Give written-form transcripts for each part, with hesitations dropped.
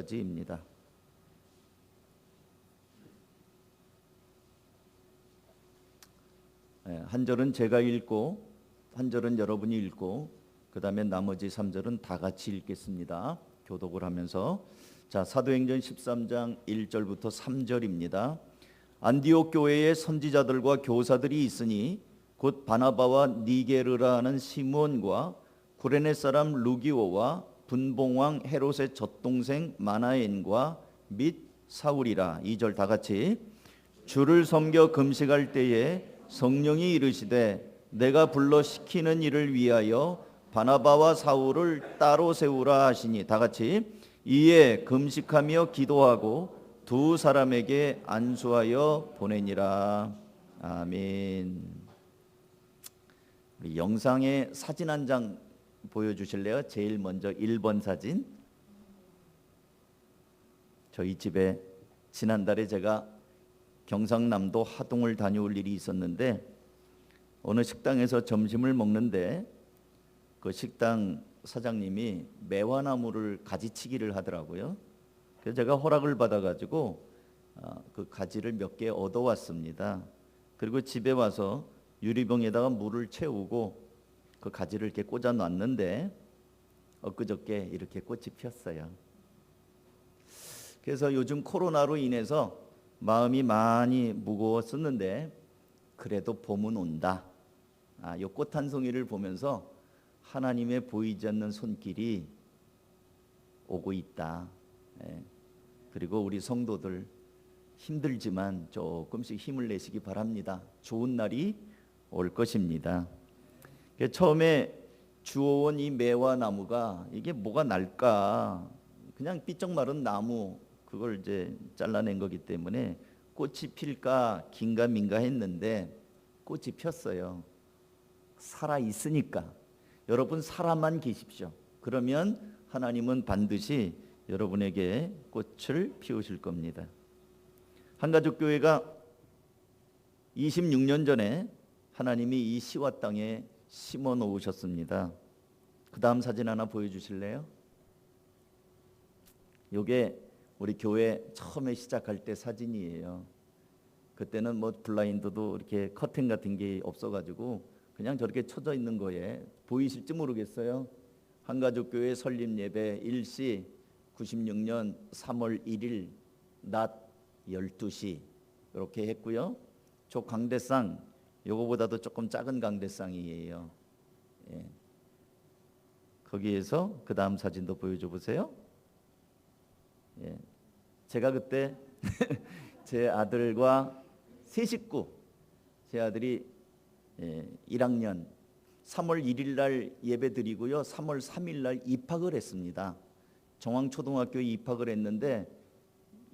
5절까지입니다. 한 절은 제가 읽고 한 절은 여러분이 읽고 그 다음에 나머지 3절은 다 같이 읽겠습니다. 교독을 하면서 자, 사도행전 13장 1절부터 3절입니다. 안디옥 교회에 선지자들과 교사들이 있으니 곧 바나바와 니게르라 하는 시몬과 구레네 사람 루기오와 분봉왕 헤롯의 젖동생 마나엔과 및 사울이라. 2절 다 같이. 주를 섬겨 금식할 때에 성령이 이르시되 내가 불러 시키는 일을 위하여 바나바와 사울을 따로 세우라 하시니. 다 같이. 이에 금식하며 기도하고 두 사람에게 안수하여 보내니라. 아멘. 우리 영상에 사진 한 장 보여주실래요? 제일 먼저 1번 사진. 저희 집에 지난달에 제가 경상남도 하동을 다녀올 일이 있었는데 어느 식당에서 점심을 먹는데 그 식당 사장님이 매화나무를 가지치기를 하더라고요. 그래서 제가 허락을 받아가지고 그 가지를 몇 개 얻어왔습니다. 그리고 집에 와서 유리병에다가 물을 채우고 그 가지를 이렇게 꽂아 놨는데 엊그저께 이렇게 꽃이 폈어요. 그래서 요즘 코로나로 인해서 마음이 많이 무거웠었는데 그래도 봄은 온다. 이 꽃 한 송이를 보면서 하나님의 보이지 않는 손길이 오고 있다. 그리고 우리 성도들 힘들지만 조금씩 힘을 내시기 바랍니다. 좋은 날이 올 것입니다. 처음에 주워온 이 매화 나무가 이게 뭐가 날까? 그냥 삐쩍 마른 나무 그걸 이제 잘라낸 거기 때문에 꽃이 필까 긴가민가 했는데 꽃이 폈어요. 살아 있으니까. 여러분 살아만 계십시오. 그러면 하나님은 반드시 여러분에게 꽃을 피우실 겁니다. 한가족교회가 26년 전에 하나님이 이 시와 땅에 심어 놓으셨습니다. 그 다음 사진 하나 보여주실래요? 이게 우리 교회 처음에 시작할 때 사진이에요. 그때는 뭐 블라인드도 이렇게 커튼 같은 게 없어가지고 그냥 저렇게 쳐져 있는 거에 보이실지 모르겠어요. 한가족교회 설립 예배 일시 96년 3월 1일 낮 12시 이렇게 했고요. 저 강대상 요거보다도 조금 작은 강대상이에요. 거기에서 그 다음 사진도 보여줘 보세요. 제가 그때 제 아들과 세 식구, 제 아들이 1학년 3월 1일 날 예배 드리고요. 3월 3일 날 입학을 했습니다. 정왕초등학교에 입학을 했는데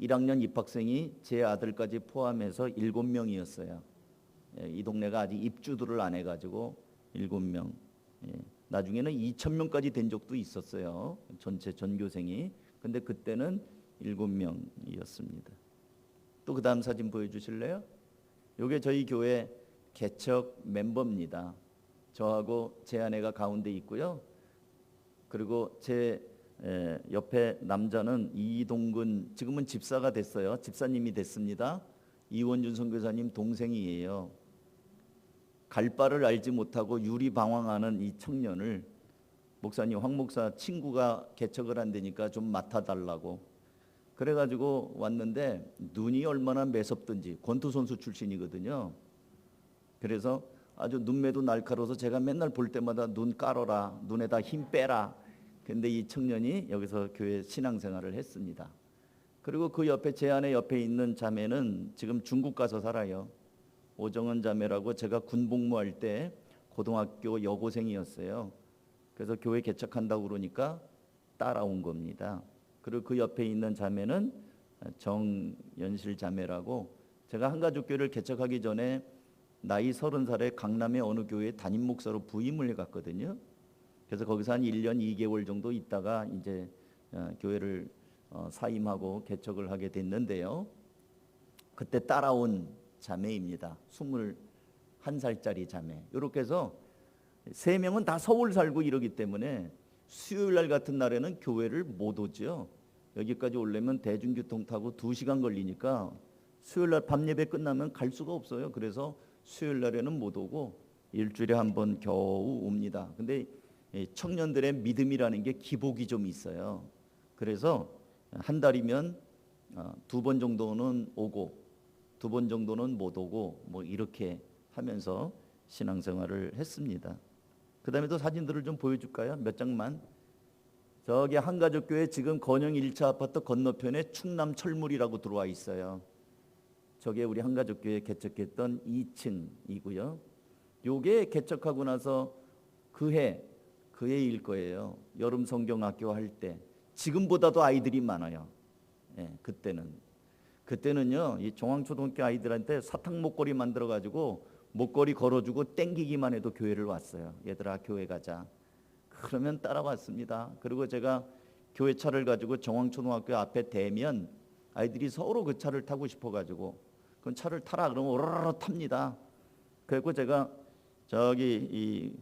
1학년 입학생이 제 아들까지 포함해서 7명이었어요. 이 동네가 아직 입주들을 안 해가지고 7명. 나중에는 2,000명까지 된 적도 있었어요. 전체 전교생이. 근데 그때는 7명이었습니다. 또 그 다음 사진 보여주실래요? 이게 저희 교회 개척 멤버입니다. 저하고 제 아내가 가운데 있고요. 그리고 제 옆에 남자는 이동근, 지금은 집사가 됐어요. 집사님이 됐습니다. 이원준 선교사님 동생이에요. 갈 바를 알지 못하고 유리방황하는 이 청년을 목사님, 황 목사 친구가 개척을 한다니까 좀 맡아달라고 그래가지고 왔는데 눈이 얼마나 매섭든지 권투 선수 출신이거든요. 그래서 아주 눈매도 날카로워서 제가 맨날 볼 때마다 눈 깔아라, 눈에다 힘 빼라. 근데 이 청년이 여기서 교회 신앙생활을 했습니다. 그리고 그 옆에 제 아내 옆에 있는 자매는 지금 중국 가서 살아요. 오정은 자매라고 제가 군복무할 때 고등학교 여고생이었어요. 그래서 교회 개척한다고 그러니까 따라온 겁니다. 그리고 그 옆에 있는 자매는 정연실 자매라고 제가 한가족교회를 개척하기 전에 나이 30살에 강남의 어느 교회에 담임 목사로 부임을 해갔거든요. 그래서 거기서 한 1년 2개월 정도 있다가 이제 교회를 사임하고 개척을 하게 됐는데요. 그때 따라온 자매입니다. 21살짜리 자매. 이렇게 해서 3명은 다 서울 살고 이러기 때문에 수요일 날 같은 날에는 교회를 못 오죠. 여기까지 오려면 대중교통 타고 2시간 걸리니까 수요일 날 밤 예배 끝나면 갈 수가 없어요. 그래서 수요일 날에는 못 오고 일주일에 한 번 겨우 옵니다. 근데 청년들의 믿음이라는 게 기복이 좀 있어요. 그래서 한 달이면 2번 정도는 오고 2번 정도는 못 오고 뭐 이렇게 하면서 신앙생활을 했습니다. 그다음에 또 사진들을 좀 보여줄까요? 몇 장만. 저기 한가족교회 지금 건영 1차 아파트 건너편에 충남 철물이라고 들어와 있어요. 저게 우리 한가족교회 개척했던 2층이고요. 요게 개척하고 나서 그해일 거예요. 여름 성경학교 할 때 지금보다도 아이들이 많아요. 그때는요 이 종황초등학교 아이들한테 사탕 목걸이 만들어 가지고 목걸이 걸어주고 땡기기만 해도 교회를 왔어요. 얘들아 교회 가자. 그러면 따라왔습니다. 그리고 제가 교회 차를 가지고 정황초등학교 앞에 대면 아이들이 서로 그 차를 타고 싶어가지고 그 차를 타라 그러면 오르르 탑니다. 그리고 제가 저기 이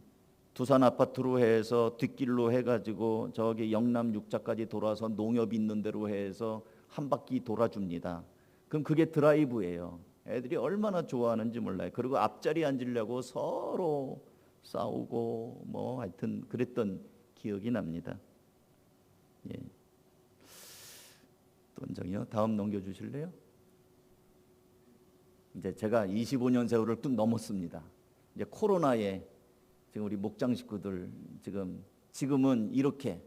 두산 아파트로 해서 뒷길로 해가지고 저기 영남 육자까지 돌아서 농협 있는 데로 해서 한 바퀴 돌아줍니다. 그럼 그게 드라이브예요. 애들이 얼마나 좋아하는지 몰라요. 그리고 앞자리 앉으려고 서로 싸우고 뭐 하여튼 그랬던 기억이 납니다. 예. 또 한 장이요. 다음 넘겨주실래요? 이제 제가 25년 세월을 또 넘었습니다. 이제 코로나에 지금 우리 목장 식구들 지금은 이렇게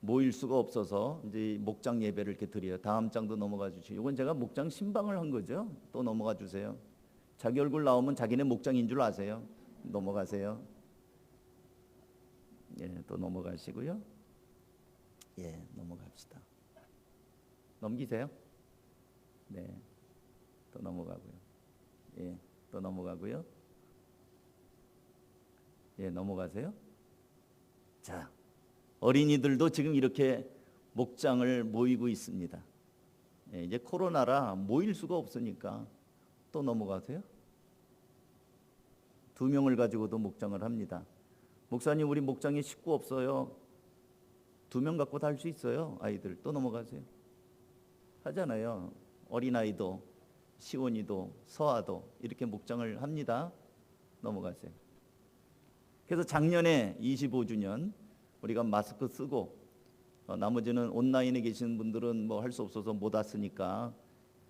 모일 수가 없어서 이제 목장 예배를 이렇게 드려요. 다음 장도 넘어가 주시죠. 이건 제가 목장 신방을 한 거죠. 또 넘어가 주세요. 자기 얼굴 나오면 자기네 목장인 줄 아세요. 넘어가세요. 예, 또 넘어가시고요. 예, 넘어갑시다. 넘기세요. 네, 또 넘어가고요. 예, 또 넘어가고요. 예, 넘어가세요. 자, 어린이들도 지금 이렇게 목장을 모이고 있습니다. 예, 이제 코로나라 모일 수가 없으니까 또 넘어가세요. 2명을 가지고도 목장을 합니다. 목사님 우리 목장에 식구 없어요. 2명 갖고 다 할 수 있어요. 아이들 또 넘어가세요. 하잖아요. 어린아이도 시온이도 서아도 이렇게 목장을 합니다. 넘어가세요. 그래서 작년에 25주년 우리가 마스크 쓰고 나머지는 온라인에 계신 분들은 뭐 할 수 없어서 못 왔으니까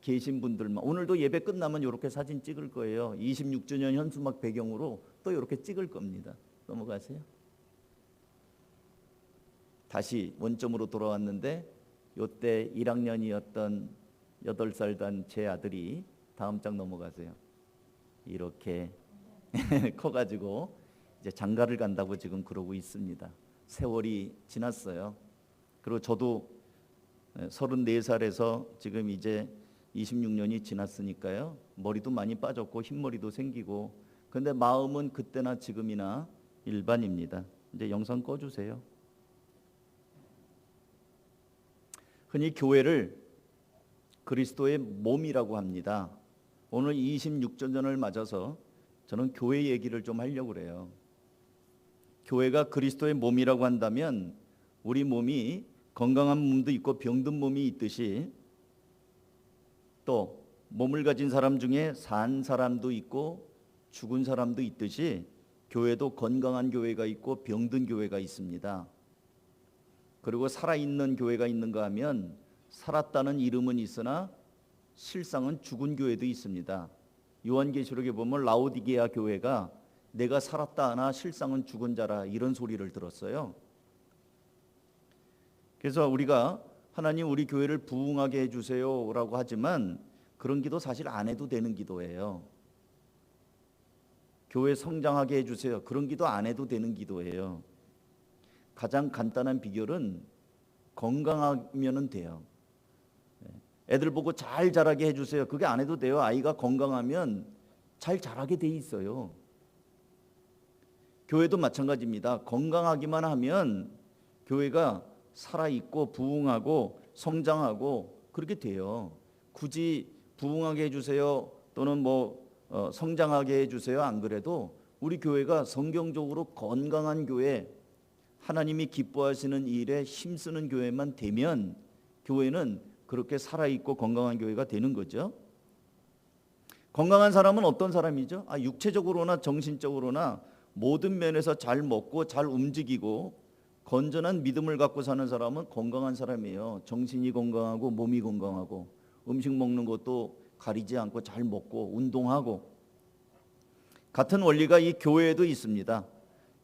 계신 분들만 오늘도 예배 끝나면 이렇게 사진 찍을 거예요. 26주년 현수막 배경으로 또 이렇게 찍을 겁니다. 넘어가세요. 다시 원점으로 돌아왔는데 요때 1학년이었던 8살 단 제 아들이 다음 장 넘어가세요. 이렇게 커가지고 이제 장가를 간다고 지금 그러고 있습니다. 세월이 지났어요. 그리고 저도 34살에서 지금 이제 26년이 지났으니까요. 머리도 많이 빠졌고 흰머리도 생기고 근데 마음은 그때나 지금이나 일반입니다. 이제 영상 꺼주세요. 흔히 교회를 그리스도의 몸이라고 합니다. 오늘 26주년을 맞아서 저는 교회 얘기를 좀 하려고 그래요. 교회가 그리스도의 몸이라고 한다면 우리 몸이 건강한 몸도 있고 병든 몸이 있듯이 또 몸을 가진 사람 중에 산 사람도 있고 죽은 사람도 있듯이 교회도 건강한 교회가 있고 병든 교회가 있습니다. 그리고 살아있는 교회가 있는가 하면 살았다는 이름은 있으나 실상은 죽은 교회도 있습니다. 요한계시록에 보면 라오디게아 교회가 내가 살았다 하나 실상은 죽은 자라 이런 소리를 들었어요. 그래서 우리가 하나님 우리 교회를 부흥하게 해주세요 라고 하지만 그런 기도 사실 안 해도 되는 기도예요. 교회 성장하게 해주세요. 그런 기도 안 해도 되는 기도예요. 가장 간단한 비결은 건강하면 돼요. 애들 보고 잘 자라게 해주세요. 그게 안 해도 돼요. 아이가 건강하면 잘 자라게 돼 있어요. 교회도 마찬가지입니다. 건강하기만 하면 교회가 살아있고 부흥하고 성장하고 그렇게 돼요. 굳이 부흥하게 해주세요 또는 성장하게 해주세요 안 그래도 우리 교회가 성경적으로 건강한 교회 하나님이 기뻐하시는 일에 힘쓰는 교회만 되면 교회는 그렇게 살아있고 건강한 교회가 되는 거죠. 건강한 사람은 어떤 사람이죠? 육체적으로나 정신적으로나 모든 면에서 잘 먹고 잘 움직이고 건전한 믿음을 갖고 사는 사람은 건강한 사람이에요. 정신이 건강하고 몸이 건강하고 음식 먹는 것도 가리지 않고 잘 먹고 운동하고. 같은 원리가 이 교회에도 있습니다.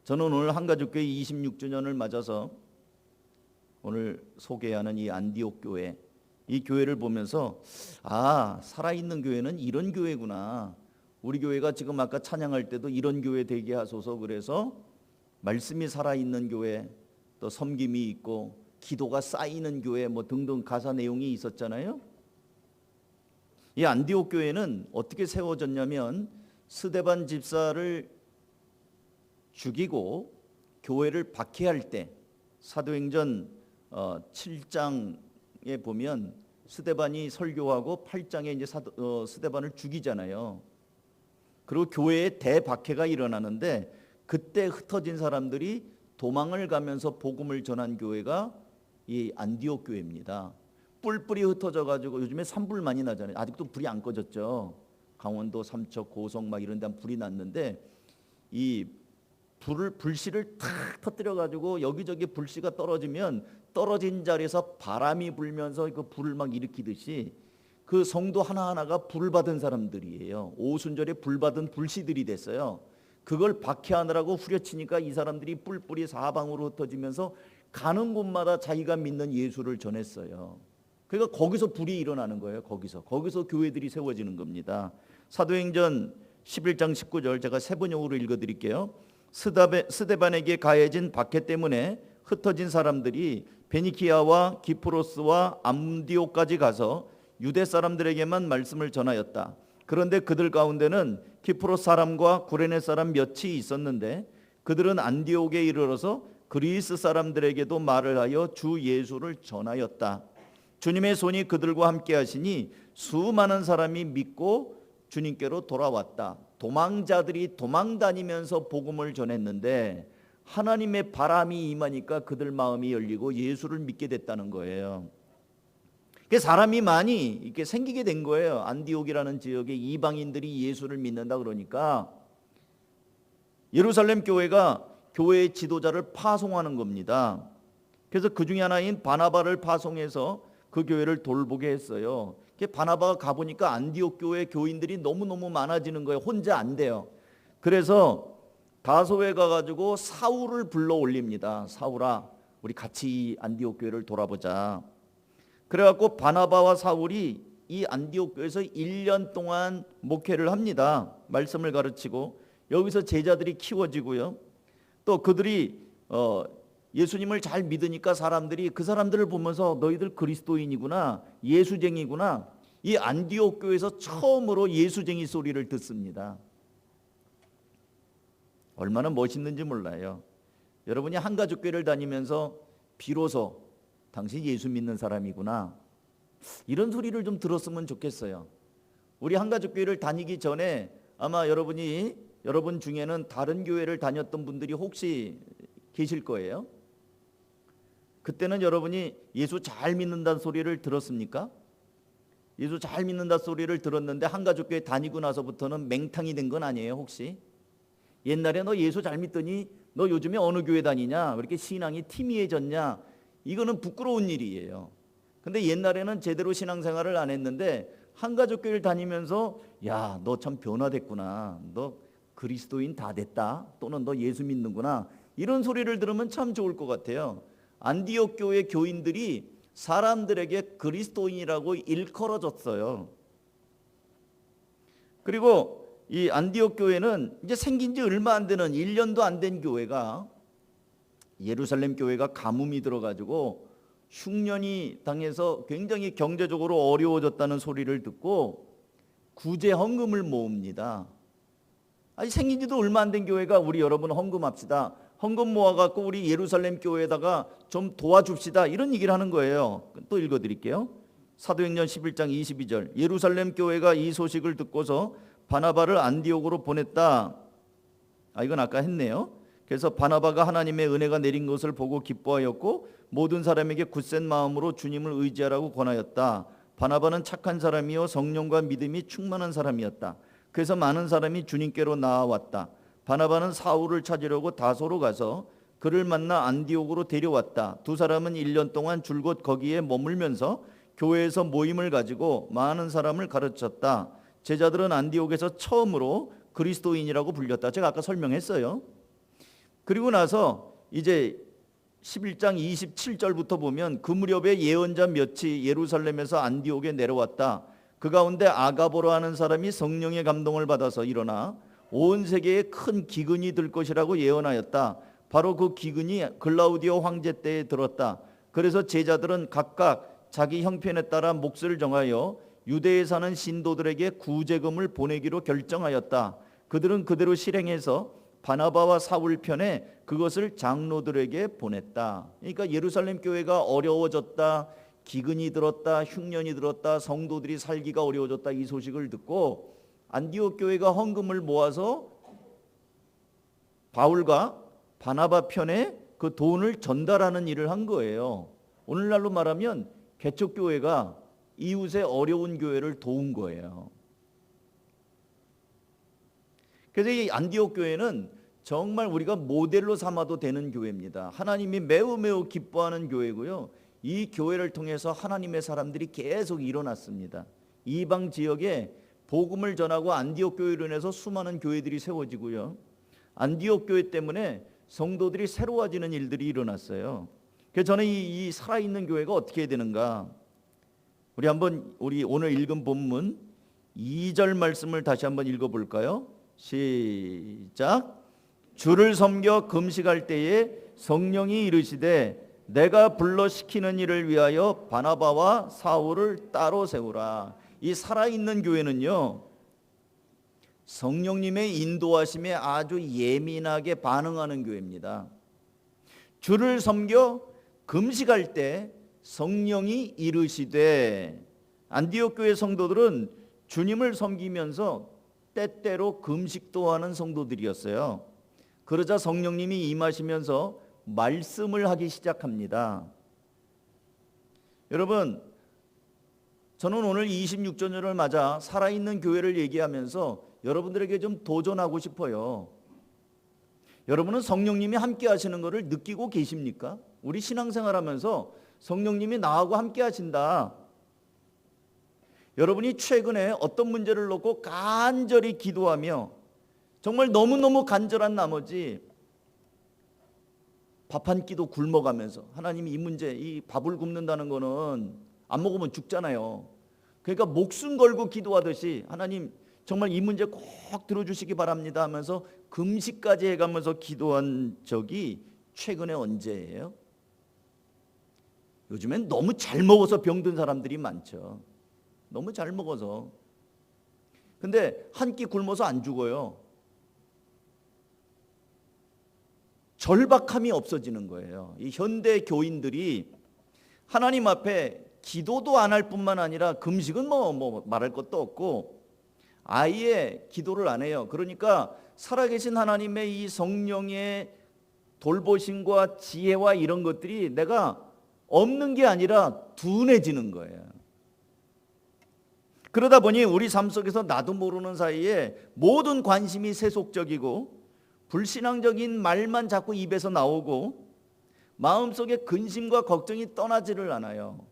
저는 오늘 한가족교회 26주년을 맞아서 오늘 소개하는 이 안디옥 교회, 이 교회를 보면서 살아있는 교회는 이런 교회구나. 우리 교회가 지금 아까 찬양할 때도 이런 교회 되게 하소서, 그래서 말씀이 살아있는 교회, 또 섬김이 있고 기도가 쌓이는 교회 뭐 등등 가사 내용이 있었잖아요. 이 안디옥 교회는 어떻게 세워졌냐면 스데반 집사를 죽이고 교회를 박해할 때 사도행전 7장에 보면 스데반이 설교하고 8장에 이제 스데반을 죽이잖아요. 그리고 교회에 대박해가 일어나는데 그때 흩어진 사람들이 도망을 가면서 복음을 전한 교회가 이 안디옥 교회입니다. 뿔뿔이 흩어져 가지고 요즘에 산불 많이 나잖아요. 아직도 불이 안 꺼졌죠. 강원도 삼척 고성 막 이런 데 불이 났는데 이 불씨를 탁 터뜨려 가지고 여기저기 불씨가 떨어지면 떨어진 자리에서 바람이 불면서 그 불을 막 일으키듯이 그 성도 하나하나가 불 받은 사람들이에요. 오순절에 불 받은 불씨들이 됐어요. 그걸 박해하느라고 후려치니까 이 사람들이 뿔뿔이 사방으로 흩어지면서 가는 곳마다 자기가 믿는 예수를 전했어요. 그러니까 거기서 불이 일어나는 거예요. 거기서 교회들이 세워지는 겁니다. 사도행전 11장 19절 제가 세번역으로 읽어드릴게요. 스데반에게 가해진 박해 때문에 흩어진 사람들이 베니키아와 기프로스와 안디옥까지 가서 유대 사람들에게만 말씀을 전하였다. 그런데 그들 가운데는 기프로스 사람과 구레네 사람 몇이 있었는데 그들은 안디옥에 이르러서 그리스 사람들에게도 말을 하여 주 예수를 전하였다. 주님의 손이 그들과 함께 하시니 수많은 사람이 믿고 주님께로 돌아왔다. 도망자들이 도망다니면서 복음을 전했는데 하나님의 바람이 임하니까 그들 마음이 열리고 예수를 믿게 됐다는 거예요. 사람이 많이 이렇게 생기게 된 거예요. 안디옥이라는 지역에 이방인들이 예수를 믿는다 그러니까 예루살렘 교회가 교회의 지도자를 파송하는 겁니다. 그래서 그 중에 하나인 바나바를 파송해서 그 교회를 돌보게 했어요. 바나바가 가보니까 안디옥 교회 교인들이 너무너무 많아지는 거예요. 혼자 안 돼요. 그래서 다소에 가가지고 사울을 불러 올립니다. 사울아, 우리 같이 안디옥 교회를 돌아보자. 그래갖고 바나바와 사울이 이 안디옥 교회에서 1년 동안 목회를 합니다. 말씀을 가르치고 여기서 제자들이 키워지고요. 또 그들이 예수님을 잘 믿으니까 사람들이 그 사람들을 보면서 너희들 그리스도인이구나, 예수쟁이구나. 이 안디옥 교회에서 처음으로 예수쟁이 소리를 듣습니다. 얼마나 멋있는지 몰라요. 여러분이 한가족교회를 다니면서 비로소 당신 예수 믿는 사람이구나, 이런 소리를 좀 들었으면 좋겠어요. 우리 한가족교회를 다니기 전에 아마 여러분 중에는 다른 교회를 다녔던 분들이 혹시 계실 거예요. 그때는 여러분이 예수 잘 믿는다는 소리를 들었습니까? 예수 잘 믿는다 소리를 들었는데 한가족교회 다니고 나서부터는 맹탕이 된 건 아니에요 혹시? 옛날에 너 예수 잘 믿더니 너 요즘에 어느 교회 다니냐, 왜 이렇게 신앙이 티미해졌냐, 이거는 부끄러운 일이에요. 근데 옛날에는 제대로 신앙생활을 안 했는데 한가족교회를 다니면서 야, 너 참 변화됐구나, 너 그리스도인 다 됐다, 또는 너 예수 믿는구나, 이런 소리를 들으면 참 좋을 것 같아요. 안디옥 교회 교인들이 사람들에게 그리스도인이라고 일컬어졌어요. 그리고 이 안디옥 교회는 이제 생긴 지 얼마 안 되는 1년도 안 된 교회가, 예루살렘 교회가 가뭄이 들어가지고 흉년이 당해서 굉장히 경제적으로 어려워졌다는 소리를 듣고 구제 헌금을 모읍니다. 아니 생긴 지도 얼마 안 된 교회가 우리 여러분 헌금합시다, 헌금 모아갖고 우리 예루살렘 교회에다가 좀 도와줍시다, 이런 얘기를 하는 거예요. 또 읽어드릴게요. 사도행전 11장 22절. 예루살렘 교회가 이 소식을 듣고서 바나바를 안디옥으로 보냈다. 이건 아까 했네요. 그래서 바나바가 하나님의 은혜가 내린 것을 보고 기뻐하였고 모든 사람에게 굳센 마음으로 주님을 의지하라고 권하였다. 바나바는 착한 사람이요 성령과 믿음이 충만한 사람이었다. 그래서 많은 사람이 주님께로 나아왔다. 바나바는 사울을 찾으려고 다소로 가서 그를 만나 안디옥으로 데려왔다. 두 사람은 1년 동안 줄곧 거기에 머물면서 교회에서 모임을 가지고 많은 사람을 가르쳤다. 제자들은 안디옥에서 처음으로 그리스도인이라고 불렸다. 제가 아까 설명했어요. 그리고 나서 이제 11장 27절부터 보면 그 무렵에 예언자 몇이 예루살렘에서 안디옥에 내려왔다. 그 가운데 아가보로 하는 사람이 성령의 감동을 받아서 일어나 온 세계에 큰 기근이 들 것이라고 예언하였다. 바로 그 기근이 글라우디오 황제 때에 들었다. 그래서 제자들은 각각 자기 형편에 따라 몫을 정하여 유대에 사는 신도들에게 구제금을 보내기로 결정하였다. 그들은 그대로 실행해서 바나바와 사울 편에 그것을 장로들에게 보냈다. 그러니까 예루살렘 교회가 어려워졌다, 기근이 들었다, 흉년이 들었다, 성도들이 살기가 어려워졌다, 이 소식을 듣고 안디옥 교회가 헌금을 모아서 바울과 바나바 편에 그 돈을 전달하는 일을 한 거예요. 오늘날로 말하면 개척교회가 이웃의 어려운 교회를 도운 거예요. 그래서 이 안디옥 교회는 정말 우리가 모델로 삼아도 되는 교회입니다. 하나님이 매우 매우 기뻐하는 교회고요. 이 교회를 통해서 하나님의 사람들이 계속 일어났습니다. 이방 지역에 복음을 전하고 안디옥 교회로 인해서 수많은 교회들이 세워지고요. 안디옥 교회 때문에 성도들이 새로워지는 일들이 일어났어요. 그래서 저는 이 살아있는 교회가 어떻게 해야 되는가? 우리 오늘 읽은 본문 2절 말씀을 다시 한번 읽어볼까요? 시작. 주를 섬겨 금식할 때에 성령이 이르시되 내가 불러 시키는 일을 위하여 바나바와 사울을 따로 세우라. 이 살아있는 교회는요, 성령님의 인도하심에 아주 예민하게 반응하는 교회입니다. 주를 섬겨 금식할 때 성령이 이르시되, 안디옥 교회 성도들은 주님을 섬기면서 때때로 금식도 하는 성도들이었어요. 그러자 성령님이 임하시면서 말씀을 하기 시작합니다. 여러분, 저는 오늘 26주년을 맞아 살아있는 교회를 얘기하면서 여러분들에게 좀 도전하고 싶어요. 여러분은 성령님이 함께 하시는 것을 느끼고 계십니까? 우리 신앙생활하면서 성령님이 나하고 함께 하신다. 여러분이 최근에 어떤 문제를 놓고 간절히 기도하며 정말 너무너무 간절한 나머지 밥 한 끼도 굶어가면서 하나님이 이 문제, 이 밥을 굶는다는 거는 안 먹으면 죽잖아요. 그러니까 목숨 걸고 기도하듯이 하나님 정말 이 문제 꼭 들어주시기 바랍니다 하면서 금식까지 해가면서 기도한 적이 최근에 언제예요? 요즘엔 너무 잘 먹어서 병든 사람들이 많죠. 너무 잘 먹어서. 근데 한 끼 굶어서 안 죽어요. 절박함이 없어지는 거예요. 이 현대 교인들이 하나님 앞에 기도도 안 할 뿐만 아니라 금식은 뭐 말할 것도 없고 아예 기도를 안 해요. 그러니까 살아계신 하나님의 이 성령의 돌보심과 지혜와 이런 것들이 내가 없는 게 아니라 둔해지는 거예요. 그러다 보니 우리 삶 속에서 나도 모르는 사이에 모든 관심이 세속적이고 불신앙적인 말만 자꾸 입에서 나오고 마음속에 근심과 걱정이 떠나지를 않아요.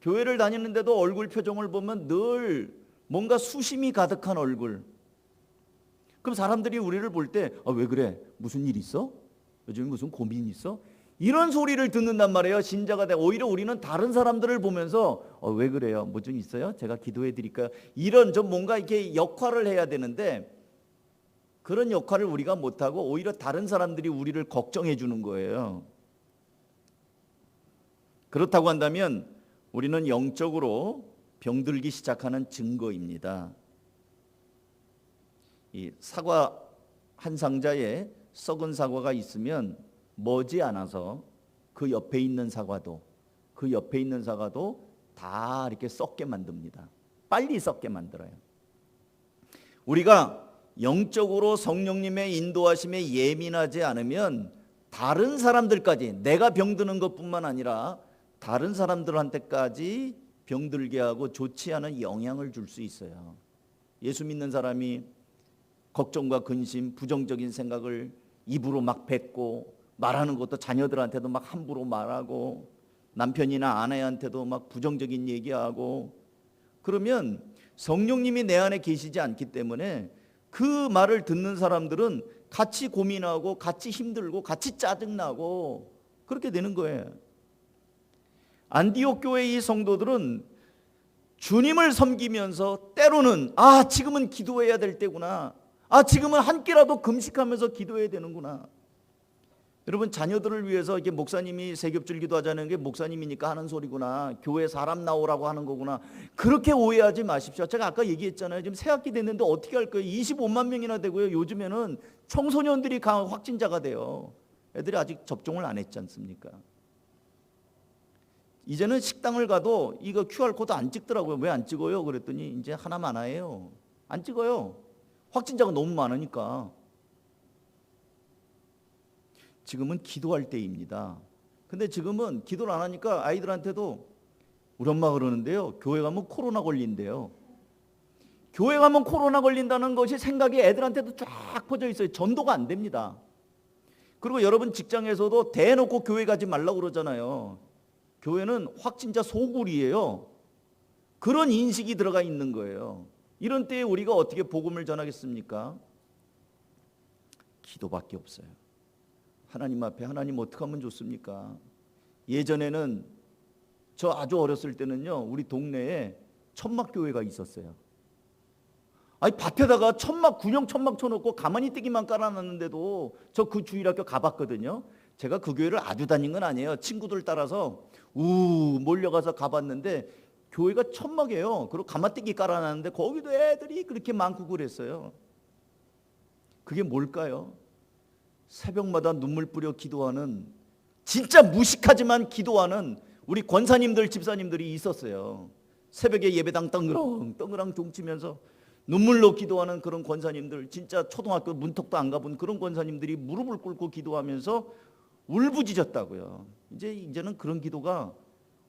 교회를 다니는데도 얼굴 표정을 보면 늘 뭔가 수심이 가득한 얼굴. 그럼 사람들이 우리를 볼 때 왜 그래? 무슨 일 있어? 요즘 무슨 고민 있어? 이런 소리를 듣는단 말이에요. 신자가 돼. 오히려 우리는 다른 사람들을 보면서 왜 그래요? 뭐 좀 있어요? 제가 기도해 드릴까요? 이런 좀 뭔가 이렇게 역할을 해야 되는데 그런 역할을 우리가 못하고 오히려 다른 사람들이 우리를 걱정해 주는 거예요. 그렇다고 한다면 우리는 영적으로 병들기 시작하는 증거입니다. 이 사과 한 상자에 썩은 사과가 있으면 머지않아서 그 옆에 있는 사과도 다 이렇게 썩게 만듭니다. 빨리 썩게 만들어요. 우리가 영적으로 성령님의 인도하심에 예민하지 않으면 다른 사람들까지, 내가 병드는 것뿐만 아니라 다른 사람들한테까지 병들게 하고 좋지 않은 영향을 줄 수 있어요. 예수 믿는 사람이 걱정과 근심, 부정적인 생각을 입으로 막 뱉고, 말하는 것도 자녀들한테도 막 함부로 말하고, 남편이나 아내한테도 막 부정적인 얘기하고, 그러면 성령님이 내 안에 계시지 않기 때문에 그 말을 듣는 사람들은 같이 고민하고 같이 힘들고 같이 짜증나고 그렇게 되는 거예요. 안디옥 교회 이 성도들은 주님을 섬기면서 때로는 지금은 기도해야 될 때구나, 지금은 한 끼라도 금식하면서 기도해야 되는구나. 여러분, 자녀들을 위해서 이게 목사님이 세겹줄 기도하자는 게 목사님이니까 하는 소리구나, 교회 사람 나오라고 하는 거구나, 그렇게 오해하지 마십시오. 제가 아까 얘기했잖아요. 지금 새 학기 됐는데 어떻게 할 거예요? 25만 명이나 되고요. 요즘에는 청소년들이 확진자가 돼요. 애들이 아직 접종을 안 했지 않습니까? 이제는 식당을 가도 이거 QR코드 안 찍더라고요. 왜 안 찍어요? 그랬더니 이제 하나만 해요. 안 찍어요. 확진자가 너무 많으니까. 지금은 기도할 때입니다. 근데 지금은 기도를 안 하니까 아이들한테도, 우리 엄마가 그러는데요, 교회 가면 코로나 걸린대요. 교회 가면 코로나 걸린다는 것이 생각이 애들한테도 쫙 퍼져 있어요. 전도가 안 됩니다. 그리고 여러분 직장에서도 대놓고 교회 가지 말라고 그러잖아요. 교회는 확진자 소굴이에요. 그런 인식이 들어가 있는 거예요. 이런 때에 우리가 어떻게 복음을 전하겠습니까? 기도밖에 없어요. 하나님 앞에, 하나님 어떻게 하면 좋습니까? 예전에는, 저 아주 어렸을 때는요, 우리 동네에 천막교회가 있었어요. 밭에다가 군형 천막 쳐놓고 가만히 뛰기만 깔아놨는데도 저 그 주일학교 가봤거든요. 제가 그 교회를 아주 다닌 건 아니에요. 친구들 따라서 몰려가서 가봤는데 교회가 천막이에요. 그리고 가마뛰기 깔아놨는데 거기도 애들이 그렇게 많고 그랬어요. 그게 뭘까요? 새벽마다 눈물 뿌려 기도하는, 진짜 무식하지만 기도하는 우리 권사님들, 집사님들이 있었어요. 새벽에 예배당 덩그랑 종치면서 눈물로 기도하는 그런 권사님들, 진짜 초등학교 문턱도 안 가본 그런 권사님들이 무릎을 꿇고 기도하면서 울부짖었다고요. 이제는 그런 기도가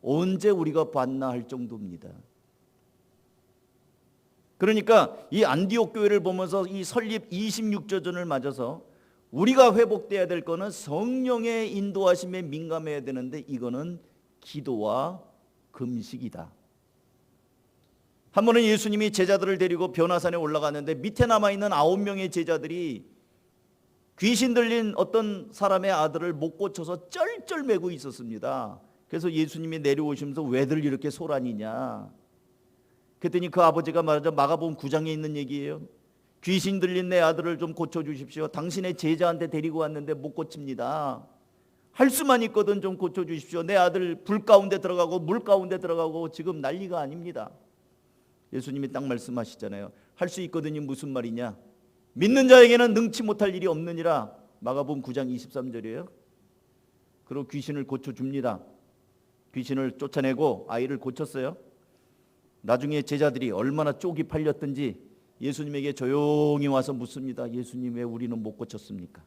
언제 우리가 봤나 할 정도입니다. 그러니까 이 안디옥 교회를 보면서 이 설립 26주년을 맞아서 우리가 회복돼야 될 거는 성령의 인도하심에 민감해야 되는데, 이거는 기도와 금식이다. 한 번은 예수님이 제자들을 데리고 변화산에 올라갔는데 밑에 남아있는 9명의 제자들이 귀신 들린 어떤 사람의 아들을 못 고쳐서 쩔쩔매고 있었습니다. 그래서 예수님이 내려오시면서 왜들 이렇게 소란이냐, 그랬더니 그 아버지가 말하자 마가복음 9장에 있는 얘기예요. 귀신 들린 내 아들을 좀 고쳐주십시오. 당신의 제자한테 데리고 왔는데 못 고칩니다. 할 수만 있거든 좀 고쳐주십시오. 내 아들 불 가운데 들어가고 물 가운데 들어가고 지금 난리가 아닙니다. 예수님이 딱 말씀하시잖아요. 할 수 있거든이 무슨 말이냐, 믿는 자에게는 능치 못할 일이 없느니라. 마가복음 9장 23절이에요. 그리고 귀신을 고쳐줍니다. 귀신을 쫓아내고 아이를 고쳤어요. 나중에 제자들이 얼마나 쪽이 팔렸든지 예수님에게 조용히 와서 묻습니다. 예수님, 왜 우리는 못 고쳤습니까?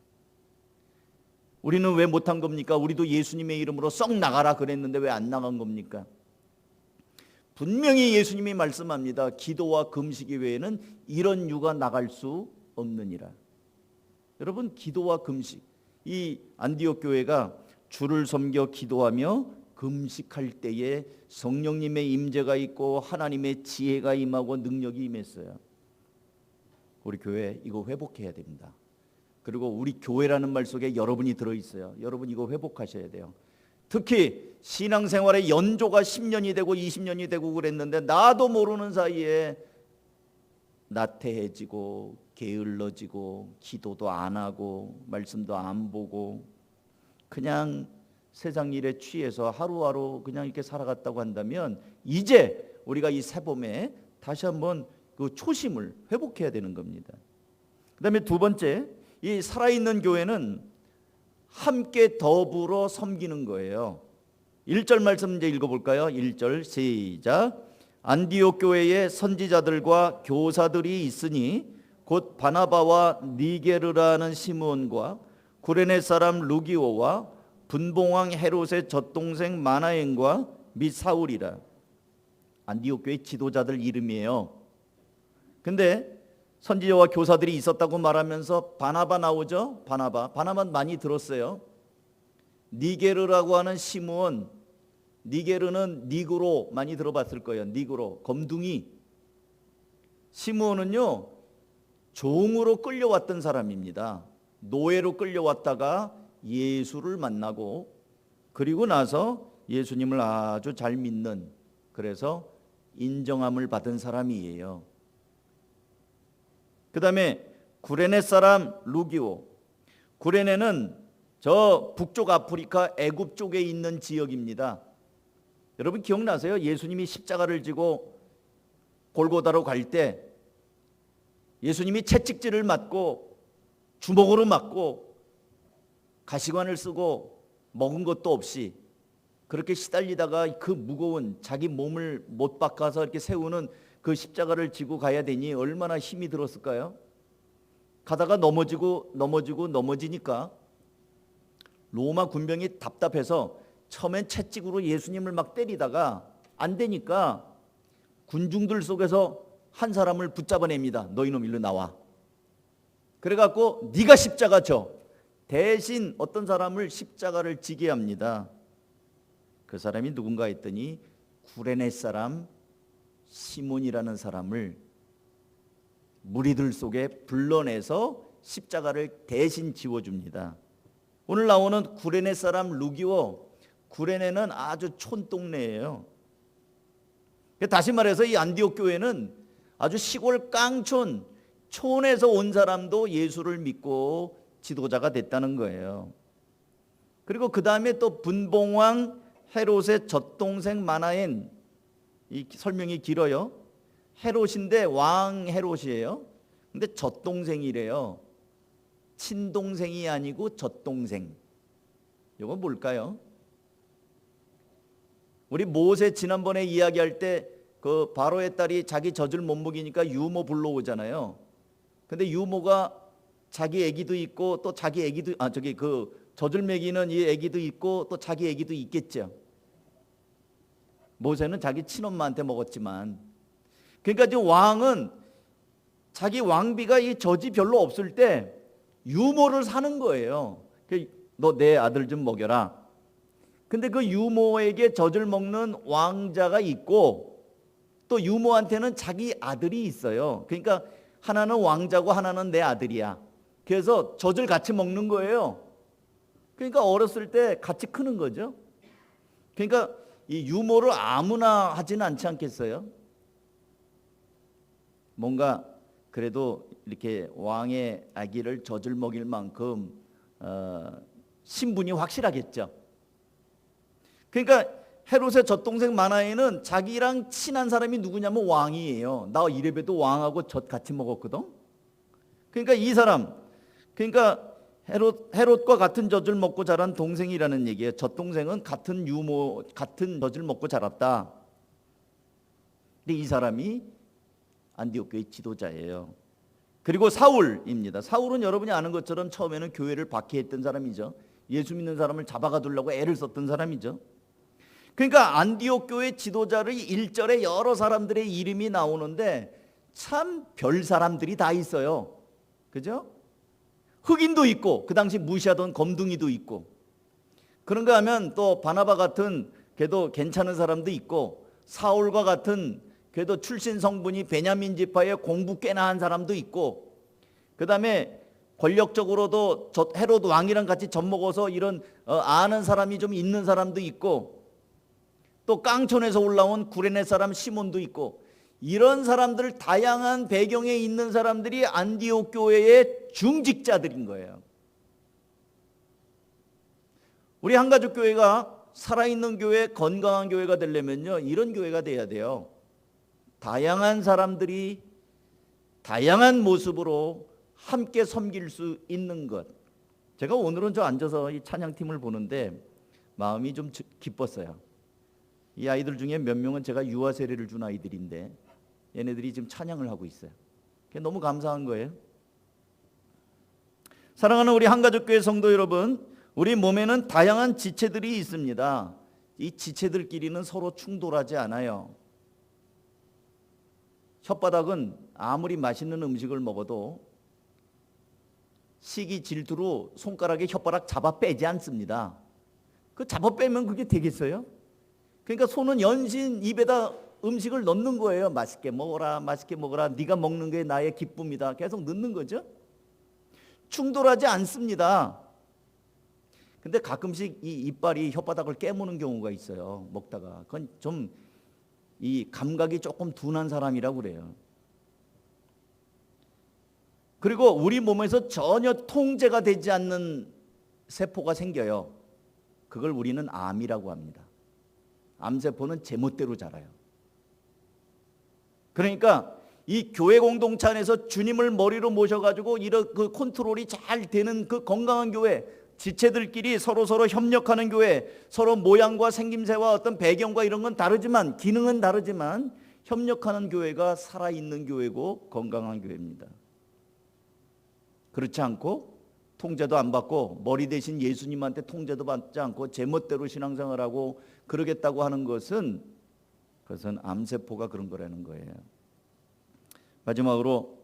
우리는 왜 못한 겁니까? 우리도 예수님의 이름으로 썩 나가라 그랬는데 왜 안 나간 겁니까? 분명히 예수님이 말씀합니다. 기도와 금식 외에는 이런 유가 나갈 수 없느니라. 여러분, 기도와 금식, 이 안디옥 교회가 주를 섬겨 기도하며 금식할 때에 성령님의 임재가 있고 하나님의 지혜가 임하고 능력이 임했어요. 우리 교회 이거 회복해야 됩니다. 그리고 우리 교회라는 말 속에 여러분이 들어있어요. 여러분 이거 회복하셔야 돼요. 특히 신앙생활의 연조가 10년이 되고 20년이 되고 그랬는데 나도 모르는 사이에 나태해지고 게을러지고 기도도 안 하고 말씀도 안 보고 그냥 세상 일에 취해서 하루하루 그냥 이렇게 살아갔다고 한다면, 이제 우리가 이 새봄에 다시 한번 그 초심을 회복해야 되는 겁니다. 그 다음에 두 번째, 이 살아있는 교회는 함께 더불어 섬기는 거예요. 1절 말씀 이제 읽어볼까요? 1절 시작. 안디옥 교회에 선지자들과 교사들이 있으니 곧 바나바와 니게르라는 시므온과 구레네 사람 루기오와 분봉왕 헤롯의 젖동생 마나엔과 및 사울이라. 안디옥 교회 지도자들 이름이에요. 근데 선지자와 교사들이 있었다고 말하면서 바나바 나오죠. 바나바 많이 들었어요. 니게르라고 하는 시므온, 니게르는 니그로 많이 들어봤을 거예요. 니그로, 검둥이. 시므온은요 종으로 끌려왔던 사람입니다. 노예로 끌려왔다가 예수를 만나고 그리고 나서 예수님을 아주 잘 믿는, 그래서 인정함을 받은 사람이에요. 그 다음에 구레네 사람 루기오. 구레네는 저 북쪽 아프리카 애굽 쪽에 있는 지역입니다. 여러분 기억나세요? 예수님이 십자가를 지고 골고다로 갈 때 예수님이 채찍질을 맞고 주먹으로 맞고 가시관을 쓰고 먹은 것도 없이 그렇게 시달리다가 그 무거운 자기 몸을 못 박아서 이렇게 세우는 그 십자가를 지고 가야 되니 얼마나 힘이 들었을까요? 가다가 넘어지니까 로마 군병이 답답해서 처음엔 채찍으로 예수님을 막 때리다가 안 되니까 군중들 속에서 한 사람을 붙잡아냅니다. 너희놈 일로 나와. 그래갖고 네가 십자가 져. 대신 어떤 사람을 십자가를 지게 합니다. 그 사람이 누군가 했더니 구레네 사람 시몬이라는 사람을 무리들 속에 불러내서 십자가를 대신 지워줍니다. 오늘 나오는 구레네 사람 루기오, 구레네는 아주 촌동네예요. 다시 말해서 이 안디옥 교회는 아주 시골 깡촌, 촌에서 온 사람도 예수를 믿고 지도자가 됐다는 거예요. 그리고 그 다음에 또 분봉왕 헤롯의 젖동생 마나엔, 이 설명이 길어요. 헤롯인데 왕 헤롯이에요. 근데 젖동생이래요. 친동생이 아니고 젖동생. 이건 뭘까요? 우리 모세 지난번에 이야기할 때 그 바로의 딸이 자기 젖을 못 먹이니까 유모 불러오잖아요. 근데 유모가 자기 아기도 있고 또 자기 아기도 그 젖을 먹이는 이 아기도 있고 또 자기 아기도 있겠죠. 모세는 자기 친엄마한테 먹었지만, 그러니까 지금 왕은 자기 왕비가 이 젖이 별로 없을 때 유모를 사는 거예요. 너 내 아들 좀 먹여라. 근데 그 유모에게 젖을 먹는 왕자가 있고 또 유모한테는 자기 아들이 있어요. 그러니까 하나는 왕자고 하나는 내 아들이야. 그래서 젖을 같이 먹는 거예요. 그러니까 어렸을 때 같이 크는 거죠. 그러니까 이 유모를 아무나 하지는 않지 않겠어요? 뭔가 그래도 이렇게 왕의 아기를 젖을 먹일 만큼 신분이 확실하겠죠. 그러니까 헤롯의 젖동생 마나에는 자기랑 친한 사람이 누구냐면 왕이에요. 나 이래봬도 왕하고 젖 같이 먹었거든. 그러니까 이 사람, 그러니까 헤롯과 같은 젖을 먹고 자란 동생이라는 얘기예요. 젖동생은 같은 젖을 먹고 자랐다. 근데 이 사람이 안디옥 교회 지도자예요. 그리고 사울입니다. 사울은 여러분이 아는 것처럼 처음에는 교회를 박해했던 사람이죠. 예수 믿는 사람을 잡아가두려고 애를 썼던 사람이죠. 그러니까 안디옥 교회 지도자를 1절에 여러 사람들의 이름이 나오는데 참 별 사람들이 다 있어요. 그죠? 흑인도 있고 그 당시 무시하던 검둥이도 있고, 그런가 하면 또 바나바 같은 걔도 괜찮은 사람도 있고, 사울과 같은 걔도 출신 성분이 베냐민 지파에 공부 꽤나 한 사람도 있고, 그 다음에 권력적으로도 헤롯 왕이랑 같이 젖먹어서 이런 아는 사람이 좀 있는 사람도 있고, 또 깡촌에서 올라온 구레네 사람 시몬도 있고, 이런 사람들 다양한 배경에 있는 사람들이 안디옥 교회의 중직자들인 거예요. 우리 한가족 교회가 살아있는 교회, 건강한 교회가 되려면요, 이런 교회가 돼야 돼요. 다양한 사람들이 다양한 모습으로 함께 섬길 수 있는 것. 제가 오늘은 저 앉아서 이 찬양팀을 보는데 마음이 좀 기뻤어요. 이 아이들 중에 몇 명은 제가 유아 세례를 준 아이들인데 얘네들이 지금 찬양을 하고 있어요. 그게 너무 감사한 거예요. 사랑하는 우리 한가족교회 성도 여러분, 우리 몸에는 다양한 지체들이 있습니다. 이 지체들끼리는 서로 충돌하지 않아요. 혓바닥은 아무리 맛있는 음식을 먹어도 시기 질투로 손가락에 혓바닥 잡아 빼지 않습니다. 그 잡아 빼면 그게 되겠어요? 그러니까 손은 연신 입에다 음식을 넣는 거예요. 맛있게 먹어라, 맛있게 먹어라. 네가 먹는 게 나의 기쁨이다. 계속 넣는 거죠. 충돌하지 않습니다. 근데 가끔씩 이 이빨이 혓바닥을 깨무는 경우가 있어요. 먹다가. 그건 좀 이 감각이 조금 둔한 사람이라고 그래요. 그리고 우리 몸에서 전혀 통제가 되지 않는 세포가 생겨요. 그걸 우리는 암이라고 합니다. 암세포는 제멋대로 자라요. 그러니까 이 교회 공동체 안에서 주님을 머리로 모셔가지고 이런 그 컨트롤이 잘 되는 그 건강한 교회, 지체들끼리 서로 협력하는 교회, 서로 모양과 생김새와 어떤 배경과 이런 건 다르지만, 기능은 다르지만 협력하는 교회가 살아있는 교회고 건강한 교회입니다. 그렇지 않고 통제도 안 받고 머리 대신 예수님한테 통제도 받지 않고 제멋대로 신앙생활하고 그러겠다고 하는 것은, 그것은 암세포가 그런 거라는 거예요. 마지막으로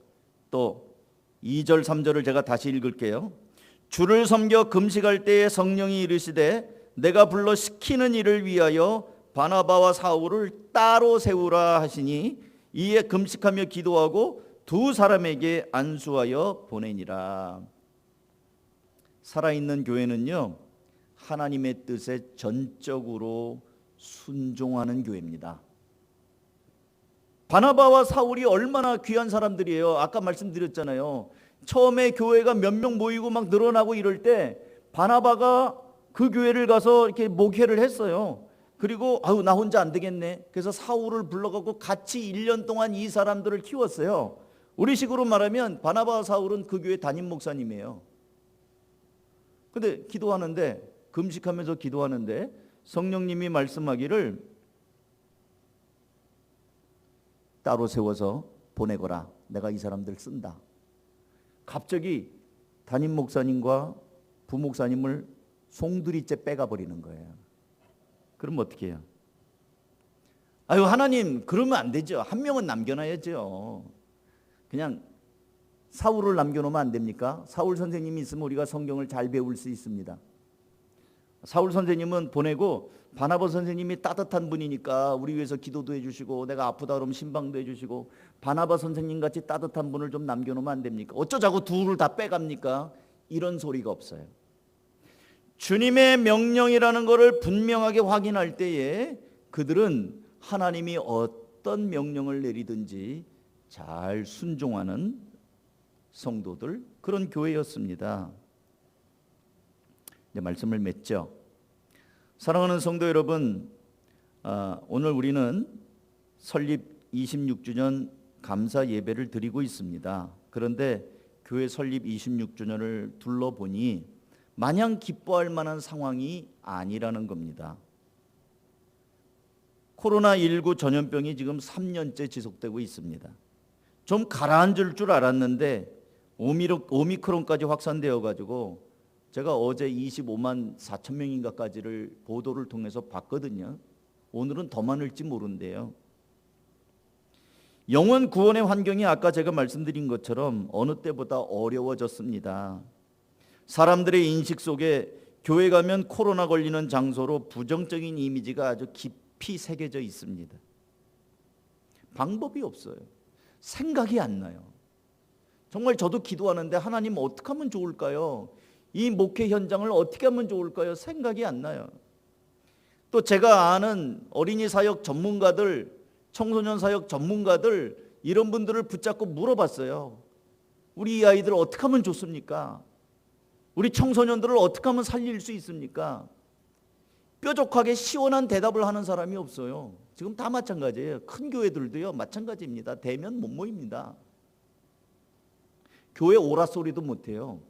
또 2절 3절을 제가 다시 읽을게요. 주를 섬겨 금식할 때에 성령이 이르시되 내가 불러 시키는 일을 위하여 바나바와 사울을 따로 세우라 하시니 이에 금식하며 기도하고 두 사람에게 안수하여 보내니라. 살아있는 교회는요, 하나님의 뜻에 전적으로 순종하는 교회입니다. 바나바와 사울이 얼마나 귀한 사람들이에요. 아까 말씀드렸잖아요. 처음에 교회가 몇 명 모이고 막 늘어나고 이럴 때 바나바가 그 교회를 가서 이렇게 목회를 했어요. 그리고 나 혼자 안 되겠네. 그래서 사울을 불러가고 같이 1년 동안 이 사람들을 키웠어요. 우리식으로 말하면 바나바와 사울은 그 교회 담임 목사님이에요. 근데 기도하는데, 금식하면서 기도하는데 성령님이 말씀하기를 따로 세워서 보내거라. 내가 이 사람들 쓴다. 갑자기 담임 목사님과 부목사님을 송두리째 빼가 버리는 거예요. 그럼 어떻게 해요? 하나님, 그러면 안 되죠. 한 명은 남겨놔야죠. 그냥 사울을 남겨놓으면 안 됩니까? 사울 선생님이 있으면 우리가 성경을 잘 배울 수 있습니다. 사울 선생님은 보내고 바나바 선생님이 따뜻한 분이니까 우리 위해서 기도도 해주시고 내가 아프다 그러면 신방도 해주시고 바나바 선생님 같이 따뜻한 분을 좀 남겨놓으면 안 됩니까? 어쩌자고 둘을 다 빼갑니까? 이런 소리가 없어요. 주님의 명령이라는 것을 분명하게 확인할 때에 그들은 하나님이 어떤 명령을 내리든지 잘 순종하는 성도들, 그런 교회였습니다. 이제 말씀을 맺죠. 사랑하는 성도 여러분, 오늘 우리는 설립 26주년 감사 예배를 드리고 있습니다. 그런데 교회 설립 26주년을 둘러보니 마냥 기뻐할 만한 상황이 아니라는 겁니다. 코로나19 전염병이 지금 3년째 지속되고 있습니다. 좀 가라앉을 줄 알았는데 오미크론까지 확산되어 가지고 제가 어제 25만 4천 명인가까지를 보도를 통해서 봤거든요. 오늘은 더 많을지 모른대요. 영혼 구원의 환경이 아까 제가 말씀드린 것처럼 어느 때보다 어려워졌습니다. 사람들의 인식 속에 교회 가면 코로나 걸리는 장소로 부정적인 이미지가 아주 깊이 새겨져 있습니다. 방법이 없어요. 생각이 안 나요. 정말 저도 기도하는데 하나님 어떻게 하면 좋을까요? 이 목회 현장을 어떻게 하면 좋을까요? 생각이 안 나요. 또 제가 아는 어린이 사역 전문가들, 청소년 사역 전문가들, 이런 분들을 붙잡고 물어봤어요. 우리 이 아이들 어떻게 하면 좋습니까? 우리 청소년들을 어떻게 하면 살릴 수 있습니까? 뾰족하게 시원한 대답을 하는 사람이 없어요. 지금 다 마찬가지예요. 큰 교회들도요 마찬가지입니다. 대면 못 모입니다. 교회 오라소리도 못해요.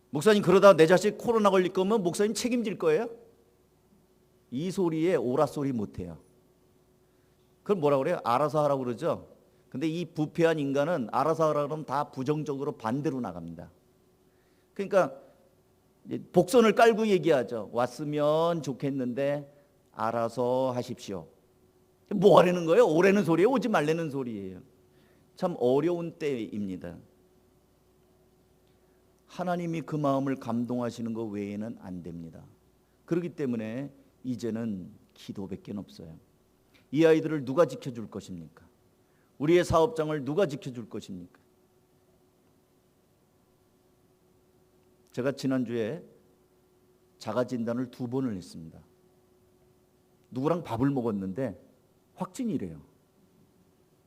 목사님, 그러다 내 자식 코로나 걸릴 거면 목사님 책임질 거예요? 이 소리에 오라소리 못해요. 그걸 뭐라고 그래요? 알아서 하라고 그러죠. 근데 이 부패한 인간은 알아서 하라 그러면 다 부정적으로 반대로 나갑니다. 그러니까 복선을 깔고 얘기하죠. 왔으면 좋겠는데 알아서 하십시오. 뭐 하라는 거예요? 오라는 소리예요? 오지 말라는 소리예요? 참 어려운 때입니다. 하나님이 그 마음을 감동하시는 것 외에는 안 됩니다. 그렇기 때문에 이제는 기도밖에 없어요. 이 아이들을 누가 지켜줄 것입니까? 우리의 사업장을 누가 지켜줄 것입니까? 제가 지난주에 자가진단을 2번을 했습니다. 누구랑 밥을 먹었는데 확진이래요.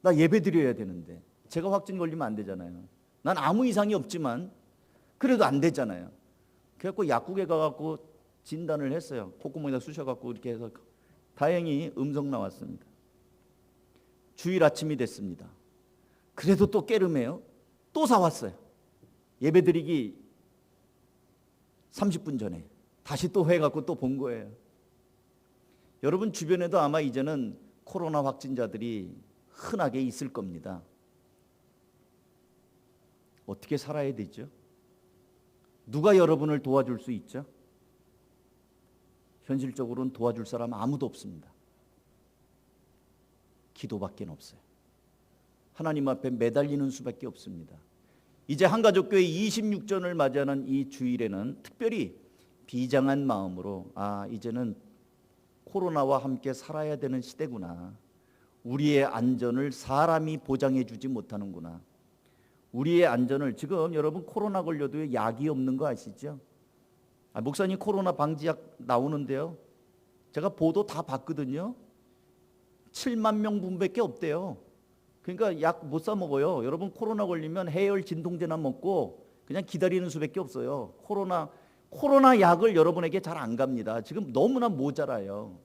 나 예배 드려야 되는데 제가 확진 걸리면 안 되잖아요. 난 아무 이상이 없지만 그래도 안 되잖아요. 그래서 약국에 가갖고 진단을 했어요. 콧구멍에다 쑤셔갖고 이렇게 해서 다행히 음성 나왔습니다. 주일 아침이 됐습니다. 그래도 또 깨름해요. 또 사왔어요. 예배 드리기 30분 전에 다시 또 해갖고 또 본 거예요. 여러분 주변에도 아마 이제는 코로나 확진자들이 흔하게 있을 겁니다. 어떻게 살아야 되죠? 누가 여러분을 도와줄 수 있죠? 현실적으로는 도와줄 사람 아무도 없습니다. 기도밖에 없어요. 하나님 앞에 매달리는 수밖에 없습니다. 이제 한가족교회 26전을 맞이하는 이 주일에는 특별히 비장한 마음으로 이제는 코로나와 함께 살아야 되는 시대구나. 우리의 안전을 사람이 보장해 주지 못하는구나. 우리의 안전을 지금 여러분 코로나 걸려도 약이 없는 거 아시죠? 목사님 코로나 방지약 나오는데요. 제가 보도 다 봤거든요. 7만 명분밖에 없대요. 그러니까 약 못 사 먹어요. 여러분 코로나 걸리면 해열 진통제나 먹고 그냥 기다리는 수밖에 없어요. 코로나 약을 여러분에게 잘 안 갑니다. 지금 너무나 모자라요.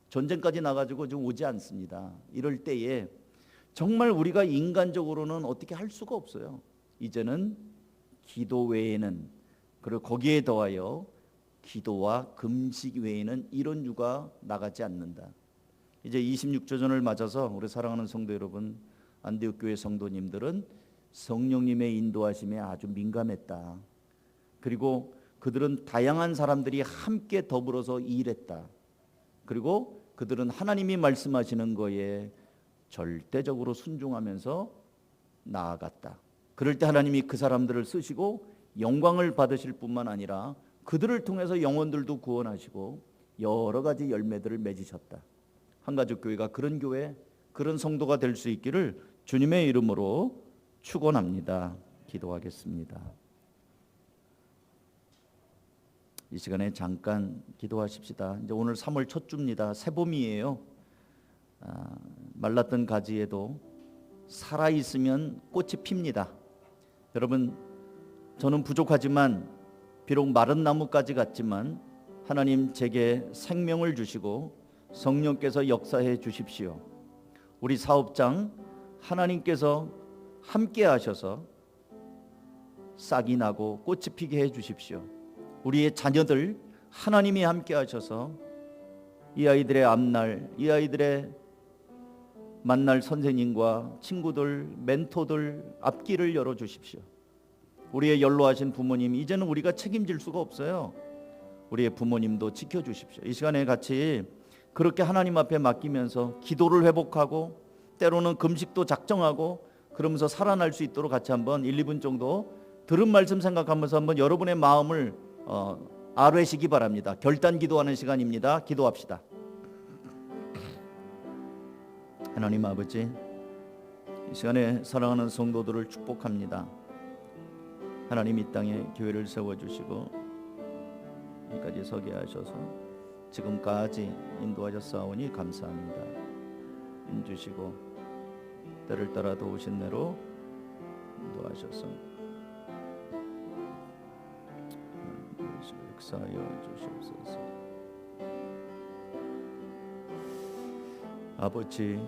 전쟁까지 나가지고 지금 오지 않습니다. 이럴 때에 정말 우리가 인간적으로는 어떻게 할 수가 없어요. 이제는 기도 외에는, 그리고 거기에 더하여 기도와 금식 외에는 이런 유가 나가지 않는다. 이제 26조전을 맞아서 우리 사랑하는 성도 여러분, 안디옥 교회 성도님들은 성령님의 인도하심에 아주 민감했다. 그리고 그들은 다양한 사람들이 함께 더불어서 일했다. 그리고 그들은 하나님이 말씀하시는 거에 절대적으로 순종하면서 나아갔다. 그럴 때 하나님이 그 사람들을 쓰시고 영광을 받으실 뿐만 아니라 그들을 통해서 영혼들도 구원하시고 여러 가지 열매들을 맺으셨다. 한가족 교회가 그런 교회, 그런 성도가 될 수 있기를 주님의 이름으로 축원합니다. 기도하겠습니다. 이 시간에 잠깐 기도하십시다. 이제 오늘 3월 첫 주입니다. 새봄이에요. 말랐던 가지에도 살아 있으면 꽃이 핍니다. 여러분, 저는 부족하지만 비록 마른 나무까지 같지만 하나님 제게 생명을 주시고 성령께서 역사해 주십시오. 우리 사업장 하나님께서 함께 하셔서 싹이 나고 꽃이 피게 해 주십시오. 우리의 자녀들 하나님이 함께 하셔서 이 아이들의 앞날, 이 아이들의 만날 선생님과 친구들, 멘토들 앞길을 열어주십시오. 우리의 연로하신 부모님, 이제는 우리가 책임질 수가 없어요. 우리의 부모님도 지켜주십시오. 이 시간에 같이 그렇게 하나님 앞에 맡기면서 기도를 회복하고 때로는 금식도 작정하고 그러면서 살아날 수 있도록 같이 한번 1, 2분 정도 들은 말씀 생각하면서 한번 여러분의 마음을 아뢰시기 바랍니다. 결단 기도하는 시간입니다. 기도합시다. 하나님 아버지, 이 시간에 사랑하는 성도들을 축복합니다. 하나님 이 땅에 교회를 세워주시고 여기까지 서게 하셔서 지금까지 인도하셨사오니 감사합니다. 인주시고 때를 따라 도우신 대로 인도하셔서 역사하여 주시옵소서. 아버지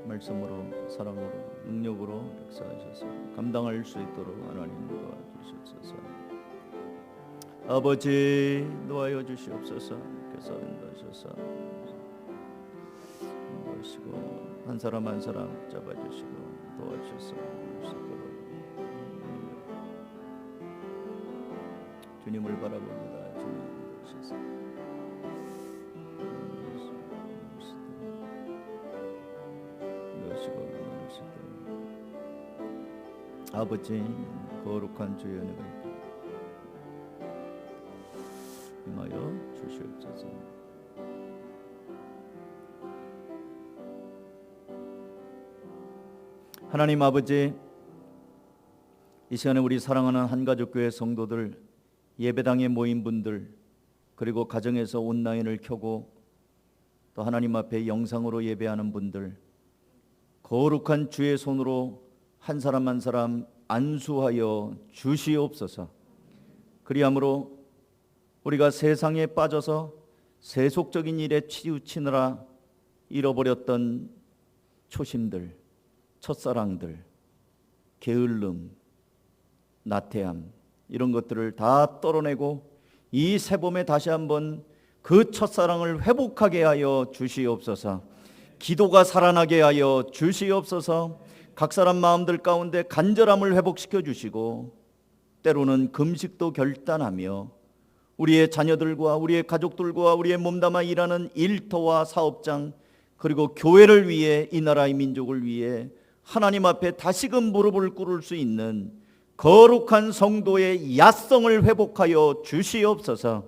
말씀으로 사랑으로 능력으로 역사하셔서 감당할 수 있도록 하나님 도와주시옵소서. 아버지 놓아여 주시옵소서. 그래서 인도하셔서 인도하시고 한 사람 한 사람 잡아주시고 도와주셔서 주님을 바라봅니다. 주님 인도하셔서 아버지 거룩한 주의 은혜가 임하여 주시옵소서. 하나님 아버지, 이 시간에 우리 사랑하는 한가족교회 성도들, 예배당에 모인 분들, 그리고 가정에서 온라인을 켜고 또 하나님 앞에 영상으로 예배하는 분들, 거룩한 주의 손으로 한 사람 한 사람 안수하여 주시옵소서. 그리함으로 우리가 세상에 빠져서 세속적인 일에 치우치느라 잃어버렸던 초심들, 첫사랑들, 게을름, 나태함, 이런 것들을 다 떨어내고 이 새봄에 다시 한번 그 첫사랑을 회복하게 하여 주시옵소서. 기도가 살아나게 하여 주시옵소서. 각 사람 마음들 가운데 간절함을 회복시켜 주시고 때로는 금식도 결단하며 우리의 자녀들과 우리의 가족들과 우리의 몸담아 일하는 일터와 사업장, 그리고 교회를 위해, 이 나라의 민족을 위해 하나님 앞에 다시금 무릎을 꿇을 수 있는 거룩한 성도의 야성을 회복하여 주시옵소서.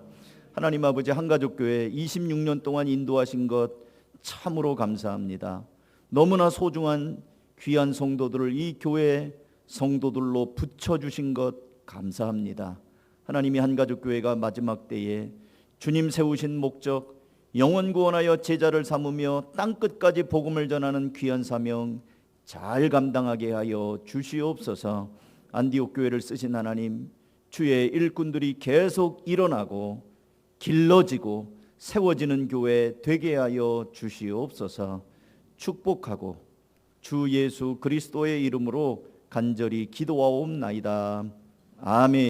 하나님 아버지, 한가족교회 26년 동안 인도하신 것 참으로 감사합니다. 너무나 소중한 귀한 성도들을 이 교회 성도들로 붙여주신 것 감사합니다. 하나님이 한가족교회가 마지막 때에 주님 세우신 목적, 영혼 구원하여 제자를 삼으며 땅끝까지 복음을 전하는 귀한 사명 잘 감당하게 하여 주시옵소서. 안디옥 교회를 쓰신 하나님, 주의 일꾼들이 계속 일어나고 길러지고 세워지는 교회 되게 하여 주시옵소서. 축복하고 주 예수 그리스도의 이름으로 간절히 기도하옵나이다. 아멘.